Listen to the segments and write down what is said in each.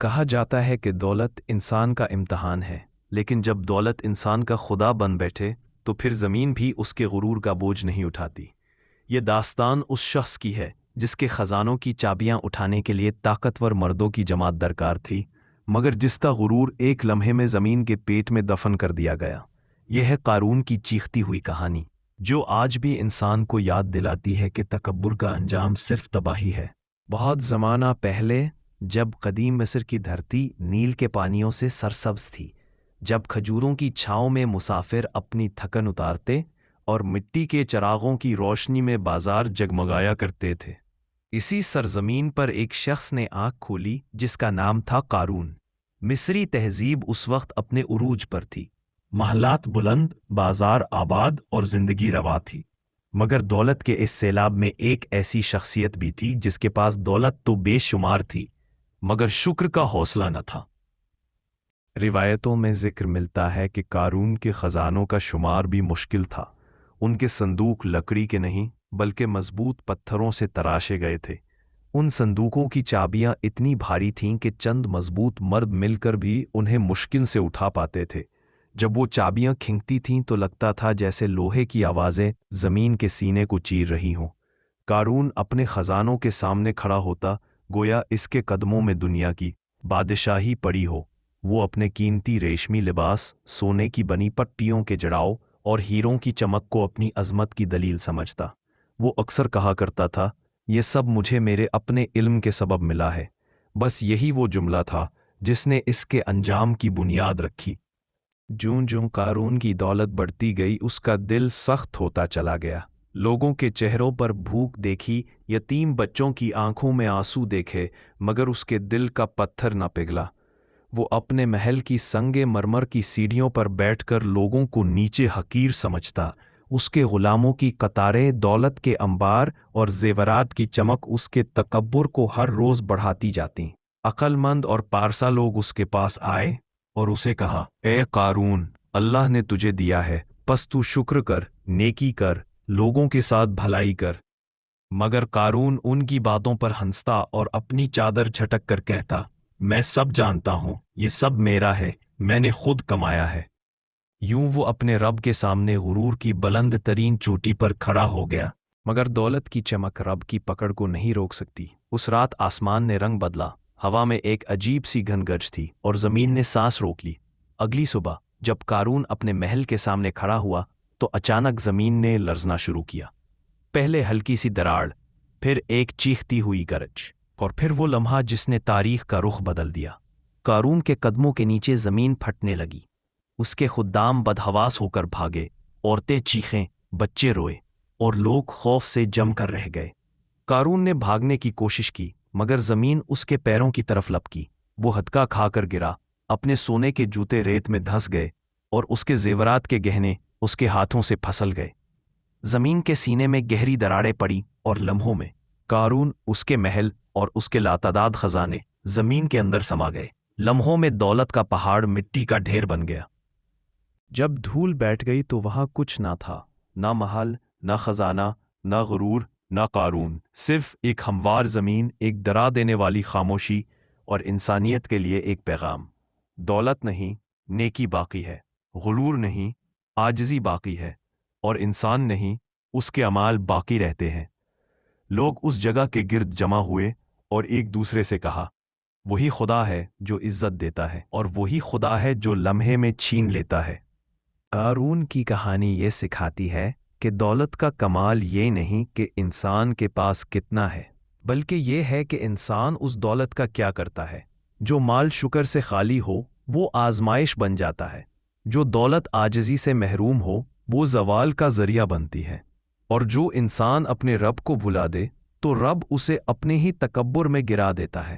کہا جاتا ہے کہ دولت انسان کا امتحان ہے، لیکن جب دولت انسان کا خدا بن بیٹھے تو پھر زمین بھی اس کے غرور کا بوجھ نہیں اٹھاتی۔ یہ داستان اس شخص کی ہے جس کے خزانوں کی چابیاں اٹھانے کے لیے طاقتور مردوں کی جماعت درکار تھی، مگر جس کا غرور ایک لمحے میں زمین کے پیٹ میں دفن کر دیا گیا۔ یہ ہے قارون کی چیختی ہوئی کہانی، جو آج بھی انسان کو یاد دلاتی ہے کہ تکبر کا انجام صرف تباہی ہے۔ بہت زمانہ پہلے، جب قدیم مصر کی دھرتی نیل کے پانیوں سے سرسبز تھی، جب کھجوروں کی چھاؤں میں مسافر اپنی تھکن اتارتے اور مٹی کے چراغوں کی روشنی میں بازار جگمگایا کرتے تھے، اسی سرزمین پر ایک شخص نے آنکھ کھولی جس کا نام تھا قارون۔ مصری تہذیب اس وقت اپنے عروج پر تھی، محلات بلند، بازار آباد اور زندگی روا تھی، مگر دولت کے اس سیلاب میں ایک ایسی شخصیت بھی تھی جس کے پاس دولت تو بے شمار تھی، مگر شکر کا حوصلہ نہ تھا۔ روایتوں میں ذکر ملتا ہے کہ قارون کے خزانوں کا شمار بھی مشکل تھا۔ ان کے صندوق لکڑی کے نہیں بلکہ مضبوط پتھروں سے تراشے گئے تھے۔ ان صندوقوں کی چابیاں اتنی بھاری تھیں کہ چند مضبوط مرد مل کر بھی انہیں مشکل سے اٹھا پاتے تھے۔ جب وہ چابیاں کھنکتی تھیں تو لگتا تھا جیسے لوہے کی آوازیں زمین کے سینے کو چیر رہی ہوں۔ قارون اپنے خزانوں کے سامنے کھڑا ہوتا، گویا اس کے قدموں میں دنیا کی بادشاہی پڑی ہو۔ وہ اپنے قیمتی ریشمی لباس، سونے کی بنی پٹیوں کے جڑاؤ اور ہیروں کی چمک کو اپنی عظمت کی دلیل سمجھتا۔ وہ اکثر کہا کرتا تھا، یہ سب مجھے میرے اپنے علم کے سبب ملا ہے۔ بس یہی وہ جملہ تھا جس نے اس کے انجام کی بنیاد رکھی۔ جوں جوں قارون کی دولت بڑھتی گئی، اس کا دل سخت ہوتا چلا گیا۔ لوگوں کے چہروں پر بھوک دیکھی، یتیم بچوں کی آنکھوں میں آنسو دیکھے، مگر اس کے دل کا پتھر نہ پگھلا۔ وہ اپنے محل کی سنگ مرمر کی سیڑھیوں پر بیٹھ کر لوگوں کو نیچے حقیر سمجھتا۔ اس کے غلاموں کی قطاریں، دولت کے انبار اور زیورات کی چمک اس کے تکبر کو ہر روز بڑھاتی جاتی۔ عقل مند اور پارسا لوگ اس کے پاس آئے اور اسے کہا، اے قارون، اللہ نے تجھے دیا ہے، پس تو شکر کر، نیکی کر، لوگوں کے ساتھ بھلائی کر۔ مگر قارون ان کی باتوں پر ہنستا اور اپنی چادر جھٹک کر کہتا، میں سب جانتا ہوں، یہ سب میرا ہے، میں نے خود کمایا ہے۔ یوں وہ اپنے رب کے سامنے غرور کی بلند ترین چوٹی پر کھڑا ہو گیا، مگر دولت کی چمک رب کی پکڑ کو نہیں روک سکتی۔ اس رات آسمان نے رنگ بدلا، ہوا میں ایک عجیب سی گھن گرج تھی اور زمین نے سانس روک لی۔ اگلی صبح جب قارون اپنے محل کے سامنے کھڑا ہوا تو اچانک زمین نے لرزنا شروع کیا۔ پہلے ہلکی سی دراڑ، پھر ایک چیختی ہوئی گرج، اور پھر وہ لمحہ جس نے تاریخ کا رخ بدل دیا۔ قارون کے قدموں کے نیچے زمین پھٹنے لگی، اس کے خدام بدحواس ہو کر بھاگے، عورتیں چیخیں، بچے روئے، اور لوگ خوف سے جم کر رہ گئے۔ قارون نے بھاگنے کی کوشش کی، مگر زمین اس کے پیروں کی طرف لپکی۔ وہ ہدکا کھا کر گرا، اپنے سونے کے جوتے ریت میں دھس گئے اور اس کے زیورات کے گہنے اس کے ہاتھوں سے پھسل گئے۔ زمین کے سینے میں گہری دراڑیں پڑی اور لمحوں میں قارون، اس کے محل اور اس کے لاتعداد خزانے زمین کے اندر سما گئے۔ لمحوں میں دولت کا پہاڑ مٹی کا ڈھیر بن گیا۔ جب دھول بیٹھ گئی تو وہاں کچھ نہ تھا، نہ محل، نہ خزانہ، نہ غرور، نہ قارون، صرف ایک ہموار زمین، ایک ڈرا دینے والی خاموشی، اور انسانیت کے لیے ایک پیغام۔ دولت نہیں، نیکی باقی ہے، غرور نہیں، عاجزی باقی ہے، اور انسان نہیں، اس کے اعمال باقی رہتے ہیں۔ لوگ اس جگہ کے گرد جمع ہوئے اور ایک دوسرے سے کہا، وہی خدا ہے جو عزت دیتا ہے، اور وہی خدا ہے جو لمحے میں چھین لیتا ہے۔ قارون کی کہانی یہ سکھاتی ہے کہ دولت کا کمال یہ نہیں کہ انسان کے پاس کتنا ہے، بلکہ یہ ہے کہ انسان اس دولت کا کیا کرتا ہے۔ جو مال شکر سے خالی ہو وہ آزمائش بن جاتا ہے، جو دولت عاجزی سے محروم ہو وہ زوال کا ذریعہ بنتی ہے، اور جو انسان اپنے رب کو بھلا دے تو رب اسے اپنے ہی تکبر میں گرا دیتا ہے۔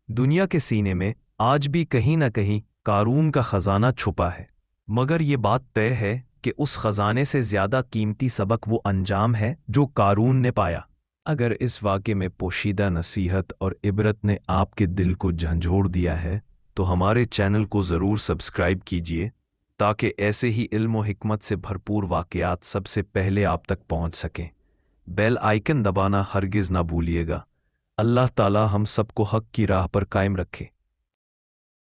دنیا کے سینے میں آج بھی کہیں نہ کہیں قارون کا خزانہ چھپا ہے، مگر یہ بات طے ہے کہ اس خزانے سے زیادہ قیمتی سبق وہ انجام ہے جو قارون نے پایا۔ اگر اس واقعے میں پوشیدہ نصیحت اور عبرت نے آپ کے دل کو جھنجھوڑ دیا ہے تو ہمارے چینل کو ضرور سبسکرائب کیجیے تاکہ ایسے ہی علم و حکمت سے بھرپور واقعات سب سے پہلے آپ تک پہنچ سکیں۔ بیل آئیکن دبانا ہرگز نہ بھولیے گا۔ اللہ تعالی ہم سب کو حق کی راہ پر قائم رکھے۔